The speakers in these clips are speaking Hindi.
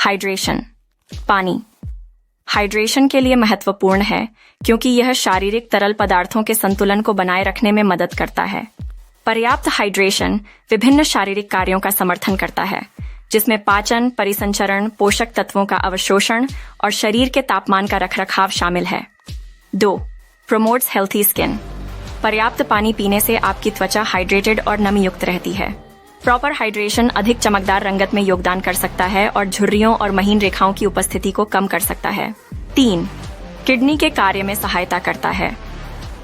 हाइड्रेशन। पानी हाइड्रेशन के लिए महत्वपूर्ण है क्योंकि यह शारीरिक तरल पदार्थों के संतुलन को बनाए रखने में मदद करता है। पर्याप्त हाइड्रेशन विभिन्न शारीरिक कार्यों का समर्थन करता है, जिसमें पाचन, परिसंचरण, पोषक तत्वों का अवशोषण और शरीर के तापमान का रखरखाव शामिल है। 2. Promotes healthy skin. पर्याप्त पानी पीने से आपकी त्वचा हाइड्रेटेड और नमीयुक्त रहती है। प्रॉपर हाइड्रेशन अधिक चमकदार रंगत में योगदान कर सकता है और झुर्रियों और महीन रेखाओं की उपस्थिति को कम कर सकता है। 3. किडनी के कार्य में सहायता करता है।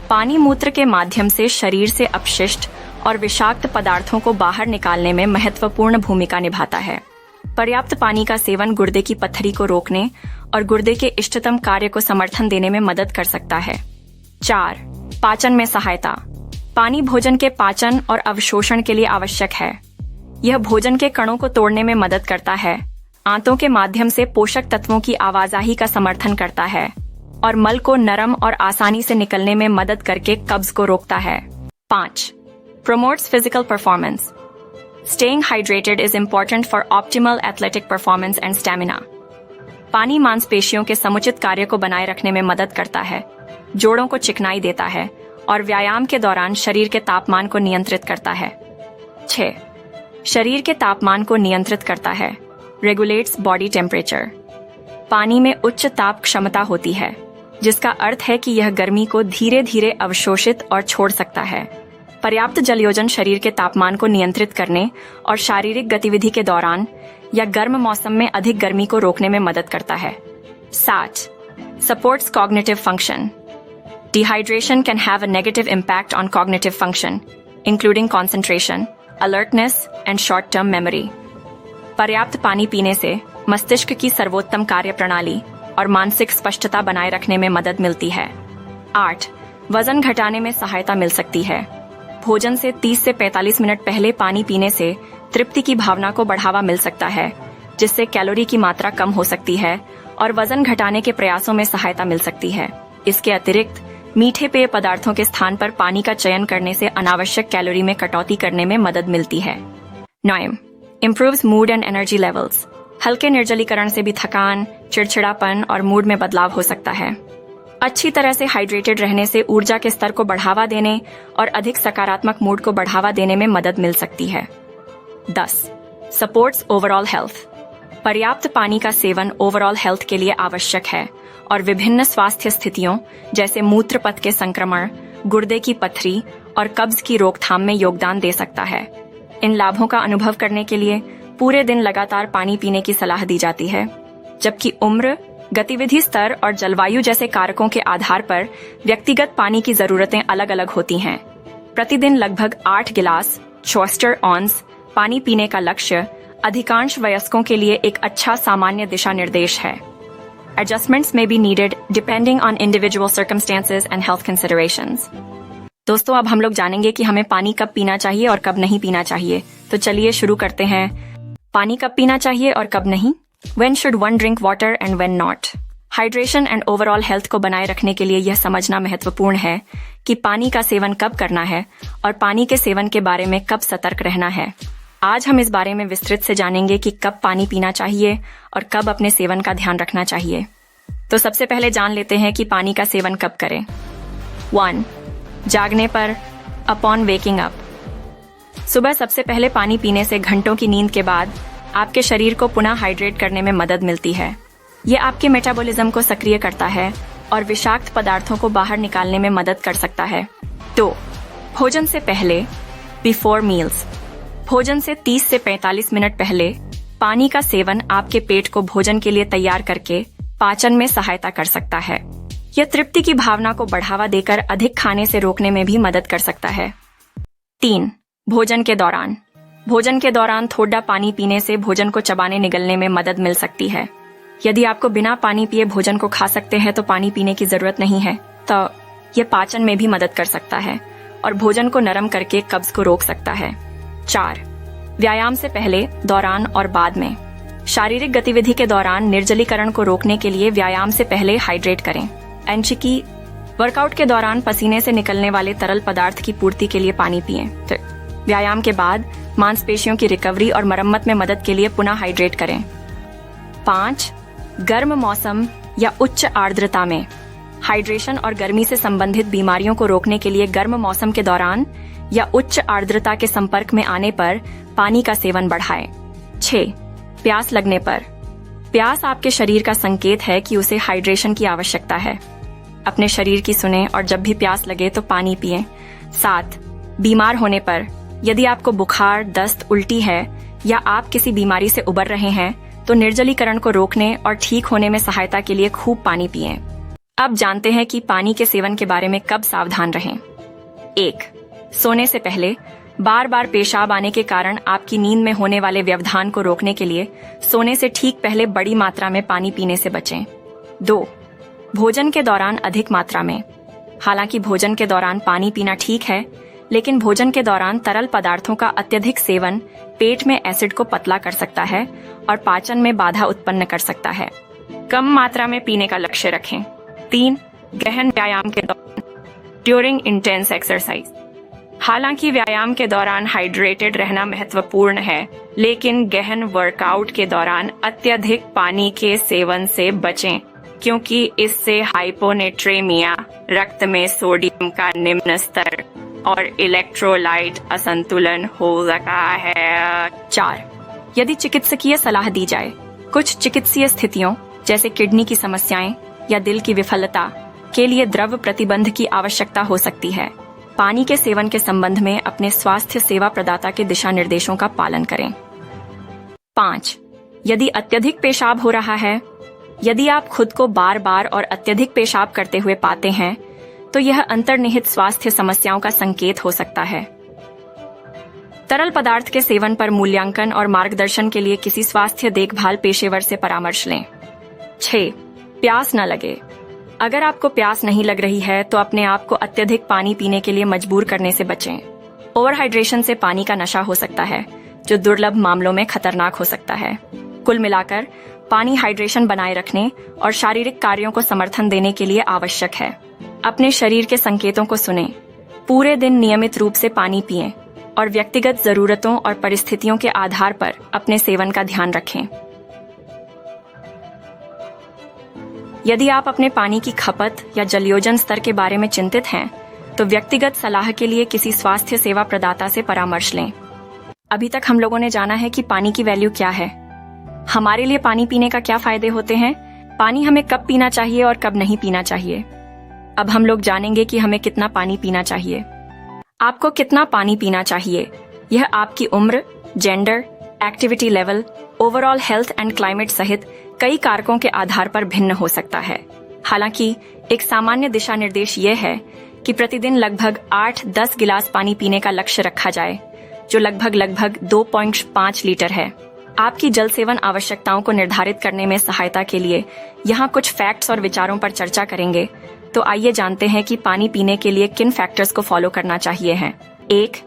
पानी मूत्र के माध्यम से शरीर से अपशिष्ट और विषाक्त पदार्थों को बाहर निकालने में महत्वपूर्ण भूमिका निभाता है। पर्याप्त पानी का सेवन गुर्दे की पत्थरी को रोकने और गुर्दे के इष्टतम कार्य को समर्थन देने में मदद कर सकता है। 4. पाचन में सहायता। पानी भोजन के पाचन और अवशोषण के लिए आवश्यक है। यह भोजन के कणों को तोड़ने में मदद करता है, आंतों के माध्यम से पोषक तत्वों की आवाजाही का समर्थन करता है और मल को नरम और आसानी से निकलने में मदद करके कब्ज को रोकता है। 5. Promotes physical performance. Staying hydrated is important for optimal athletic performance and stamina. पानी मांसपेशियों के समुचित कार्य को बनाए रखने में मदद करता है, जोड़ों को चिकनाई देता है और व्यायाम के दौरान शरीर के तापमान को नियंत्रित करता है। 6. शरीर के तापमान को नियंत्रित करता है। Regulates body temperature. पानी में उच्च ताप क्षमता होती है, जिसका अर्थ है कि यह गर्मी को धीरे धीरे अवशोषित और छोड़ सकता है। पर्याप्त जलयोजन शरीर के तापमान को नियंत्रित करने और शारीरिक गतिविधि के दौरान या गर्म मौसम में अधिक गर्मी को रोकने में मदद करता है। 7. Supports cognitive function. Dehydration can have a negative impact on cognitive function, including concentration, alertness, and short-term memory. पर्याप्त पानी पीने से मस्तिष्क की सर्वोत्तम कार्य प्रणाली और मानसिक स्पष्टता बनाए रखने में मदद मिलती है। 8. वजन घटाने में सहायता मिल सकती है। भोजन से 30 से 45 मिनट पहले पानी पीने से तृप्ति की भावना को बढ़ावा मिल सकता है, जिससे कैलोरी की मात्रा कम हो सकती है और वजन घटाने के प्रयासों में सहायता मिल सकती है। इसके अतिरिक्त मीठे पेय पदार्थों के स्थान पर पानी का चयन करने से अनावश्यक कैलोरी में कटौती करने में मदद मिलती है। 9. Improves mood and energy levels. हल्के निर्जलीकरण से भी थकान, चिड़चिड़ापन और मूड में बदलाव हो सकता है। अच्छी तरह से हाइड्रेटेड रहने से ऊर्जा के स्तर को बढ़ावा देने और अधिक सकारात्मक मूड को बढ़ावा देने में मदद मिल सकती है। 10. Supports overall health. पर्याप्त पानी का सेवन ओवरऑल हेल्थ के लिए आवश्यक है और विभिन्न स्वास्थ्य स्थितियों जैसे मूत्र पथ के संक्रमण, गुर्दे की पथरी और कब्ज की रोकथाम में योगदान दे सकता है। इन लाभों का अनुभव करने के लिए पूरे दिन लगातार पानी पीने की सलाह दी जाती है, जबकि उम्र, गतिविधि स्तर और जलवायु जैसे कारकों के आधार पर व्यक्तिगत पानी की जरूरतें अलग अलग होती हैं। प्रतिदिन लगभग 8 गिलास 74 ऑन्स पानी पीने का लक्ष्य अधिकांश वयस्कों के लिए एक अच्छा सामान्य दिशा निर्देश है। Adjustments may be needed depending on individual circumstances and health considerations. दोस्तों, अब हम लोग जानेंगे कि हमें पानी कब पीना चाहिए और कब नहीं पीना चाहिए। तो चलिए शुरू करते हैं। पानी कब पीना चाहिए और कब नहीं? When should one drink water and when not? Hydration and overall health को बनाए रखने के लिए यह समझना महत्वपूर्ण है कि पानी का सेवन कब करना है और पानी के सेवन के बारे में कब सतर्क रहना है। आज हम इस बारे में विस्तृत से जानेंगे कि कब पानी पीना चाहिए और कब अपने सेवन का ध्यान रखना चाहिए। तो सबसे पहले जान लेते हैं कि पानी का सेवन कब करें। 1. जागने पर, अपॉन वेकिंग अप। सुबह सबसे पहले पानी पीने से घंटों की नींद के बाद आपके शरीर को पुनः हाइड्रेट करने में मदद मिलती है। ये आपके मेटाबॉलिज्म को सक्रिय करता है और विषाक्त पदार्थों को बाहर निकालने में मदद कर सकता है। 2. भोजन से पहले, बिफोर मील्स। भोजन से 30 से 45 मिनट पहले पानी का सेवन आपके पेट को भोजन के लिए तैयार करके पाचन में सहायता कर सकता है। यह तृप्ति की भावना को बढ़ावा देकर अधिक खाने से रोकने में भी मदद कर सकता है। 3. भोजन के दौरान। भोजन के दौरान थोड़ा पानी पीने से भोजन को चबाने निगलने में मदद मिल सकती है। यदि आपको बिना पानी पिए भोजन को खा सकते हैं तो पानी पीने की जरूरत नहीं है, तो यह पाचन में भी मदद कर सकता है और भोजन को नरम करके कब्ज को रोक सकता है। 4. व्यायाम से पहले, दौरान और बाद में। शारीरिक गतिविधि के दौरान निर्जलीकरण को रोकने के लिए व्यायाम से पहले हाइड्रेट करें। एनचिकी वर्कआउट के दौरान पसीने से निकलने वाले तरल पदार्थ की पूर्ति के लिए पानी पिएं। फिर व्यायाम के बाद मांसपेशियों की रिकवरी और मरम्मत में मदद के लिए पुनः हाइड्रेट करें। 5. गर्म मौसम या उच्च आर्द्रता में। हाइड्रेशन और गर्मी से संबंधित बीमारियों को रोकने के लिए गर्म मौसम के दौरान या उच्च आर्द्रता के संपर्क में आने पर पानी का सेवन बढ़ाएं। 6. प्यास लगने पर। प्यास आपके शरीर का संकेत है कि उसे हाइड्रेशन की आवश्यकता है। अपने शरीर की सुनें और जब भी प्यास लगे तो पानी पिएं। 7. बीमार होने पर। यदि आपको बुखार, दस्त, उल्टी है या आप किसी बीमारी से उबर रहे हैं तो निर्जलीकरण को रोकने और ठीक होने में सहायता के लिए खूब पानी पिएं। अब जानते हैं कि पानी के सेवन के बारे में कब सावधान रहें। 1. सोने से पहले। बार बार पेशाब आने के कारण आपकी नींद में होने वाले व्यवधान को रोकने के लिए सोने से ठीक पहले बड़ी मात्रा में पानी पीने से बचें। 2. भोजन के दौरान अधिक मात्रा में। हालांकि भोजन के दौरान पानी पीना ठीक है, लेकिन भोजन के दौरान तरल पदार्थों का अत्यधिक सेवन पेट में एसिड को पतला कर सकता है और पाचन में बाधा उत्पन्न कर सकता है। कम मात्रा में पीने का लक्ष्य रखें। 3. गहन व्यायाम के दौरान ड्यूरिंग इंटेंस एक्सरसाइज। हालांकि व्यायाम के दौरान हाइड्रेटेड रहना महत्वपूर्ण है, लेकिन गहन वर्कआउट के दौरान अत्यधिक पानी के सेवन से बचें, क्योंकि इससे हाइपोनेट्रेमिया, रक्त में सोडियम का निम्न स्तर और इलेक्ट्रोलाइट असंतुलन हो सकता है। 4. यदि चिकित्सकीय सलाह दी जाए। कुछ चिकित्सीय स्थितियों जैसे किडनी की समस्याएं या दिल की विफलता के लिए द्रव प्रतिबंध की आवश्यकता हो सकती है। पानी के सेवन के संबंध में अपने स्वास्थ्य सेवा प्रदाता के दिशा निर्देशों का पालन करें। 5. यदि अत्यधिक पेशाब हो रहा है। यदि आप खुद को बार बार और अत्यधिक पेशाब करते हुए पाते हैं तो यह अंतर्निहित स्वास्थ्य समस्याओं का संकेत हो सकता है। तरल पदार्थ के सेवन पर मूल्यांकन और मार्गदर्शन के लिए किसी स्वास्थ्य देखभाल पेशेवर से परामर्श लें। 6. प्यास न लगे। अगर आपको प्यास नहीं लग रही है तो अपने आप को अत्यधिक पानी पीने के लिए मजबूर करने से बचें। ओवरहाइड्रेशन से पानी का नशा हो सकता है, जो दुर्लभ मामलों में खतरनाक हो सकता है। कुल मिलाकर पानी हाइड्रेशन बनाए रखने और शारीरिक कार्यों को समर्थन देने के लिए आवश्यक है। अपने शरीर के संकेतों को सुनें, पूरे दिन नियमित रूप से पानी पिएं और व्यक्तिगत जरूरतों और परिस्थितियों के आधार पर अपने सेवन का ध्यान रखें। यदि आप अपने पानी की खपत या जलयोजन स्तर के बारे में चिंतित हैं, तो व्यक्तिगत सलाह के लिए किसी स्वास्थ्य सेवा प्रदाता से परामर्श लें। अभी तक हम लोगों ने जाना है कि पानी की वैल्यू क्या है, हमारे लिए पानी पीने का क्या फायदे होते हैं, पानी हमें कब पीना चाहिए और कब नहीं पीना चाहिए। अब हम लोग जानेंगे कि हमें कितना पानी पीना चाहिए। आपको कितना पानी पीना चाहिए यह आपकी उम्र, gender, activity level, overall health and climate सहित कई कारकों के आधार पर भिन्न हो सकता है। हालांकि एक सामान्य दिशा निर्देश ये है कि प्रतिदिन लगभग 8-10 गिलास पानी पीने का लक्ष्य रखा जाए, जो लगभग 2.5 लीटर है। आपकी जल सेवन आवश्यकताओं को निर्धारित करने में सहायता के लिए यहाँ कुछ फैक्ट्स और विचारों पर चर्चा करेंगे। तो आइए जानते हैं कि पानी पीने के लिए किन फैक्टर्स को फॉलो करना चाहिए है। 1.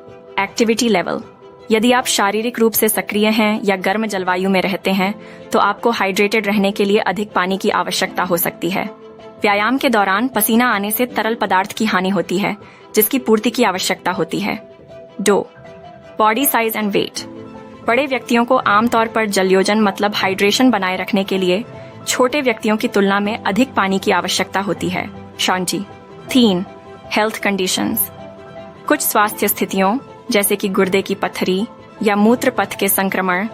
Activity level. यदि आप शारीरिक रूप से सक्रिय हैं या गर्म जलवायु में रहते हैं तो आपको हाइड्रेटेड रहने के लिए अधिक पानी की आवश्यकता हो सकती है। व्यायाम के दौरान पसीना आने से तरल पदार्थ की हानि होती है, जिसकी पूर्ति की आवश्यकता होती है। 2. Body size and weight. बड़े व्यक्तियों को आमतौर पर जलयोजन मतलब हाइड्रेशन बनाए रखने के लिए छोटे व्यक्तियों की तुलना में अधिक पानी की आवश्यकता होती है। शांति। 3. Health conditions. कुछ स्वास्थ्य स्थितियों जैसे कि गुर्दे की पथरी या मूत्र पथ के संक्रमण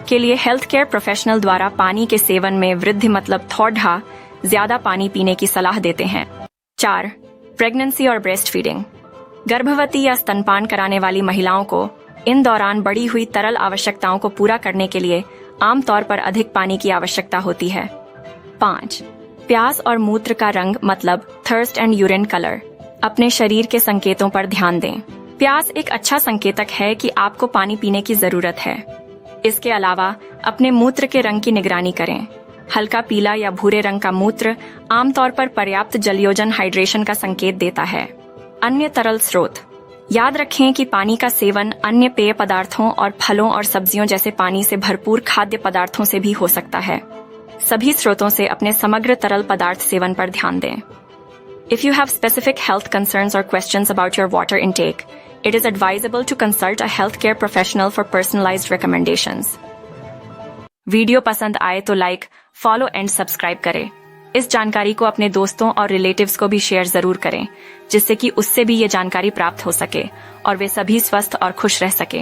के लिए हेल्थ केयर प्रोफेशनल द्वारा पानी के सेवन में वृद्धि मतलब थोड़ा ज्यादा पानी पीने की सलाह देते हैं। 4. प्रेगनेंसी और ब्रेस्ट फीडिंग। गर्भवती या स्तनपान कराने वाली महिलाओं को इन दौरान बढ़ी हुई तरल आवश्यकताओं को पूरा करने के लिए आमतौर पर अधिक पानी की आवश्यकता होती है। 5. प्यास और मूत्र का रंग मतलब थर्स्ट एंड यूरिन कलर। अपने शरीर के संकेतों पर ध्यान दें। प्यास एक अच्छा संकेतक है कि आपको पानी पीने की जरूरत है। इसके अलावा अपने मूत्र के रंग की निगरानी करें। हल्का पीला या भूरे रंग का मूत्र आमतौर पर पर्याप्त जलयोजन हाइड्रेशन का संकेत देता है। अन्य तरल स्रोत। याद रखें कि पानी का सेवन अन्य पेय पदार्थों और फलों और सब्जियों जैसे पानी से भरपूर खाद्य पदार्थों से भी हो सकता है। सभी स्रोतों से अपने समग्र तरल पदार्थ सेवन पर ध्यान दें। If you have specific health concerns or questions about your water intake, it is advisable to consult a healthcare professional for personalized recommendations. Video पसंद आए तो लाइक फॉलो एंड सब्सक्राइब करें। इस जानकारी को अपने दोस्तों और रिलेटिव्स को भी शेयर जरूर करें, जिससे कि उससे भी ये जानकारी प्राप्त हो सके और वे सभी स्वस्थ और खुश रह सके।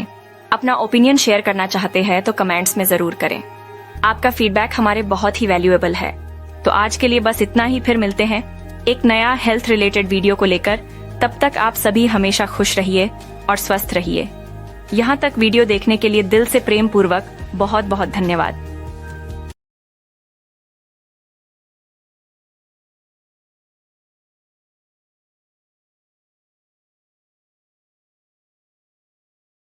अपना ओपिनियन शेयर करना चाहते हैं तो कमेंट्स में जरूर करें। आपका फीडबैक हमारे बहुत ही वैल्यूएबल है। तो आज के लिए बस इतना ही, फिर मिलते हैं एक नया हेल्थ रिलेटेड वीडियो को लेकर। तब तक आप सभी हमेशा खुश रहिए और स्वस्थ रहिए। यहाँ तक वीडियो देखने के लिए दिल से प्रेम पूर्वक बहुत बहुत धन्यवाद।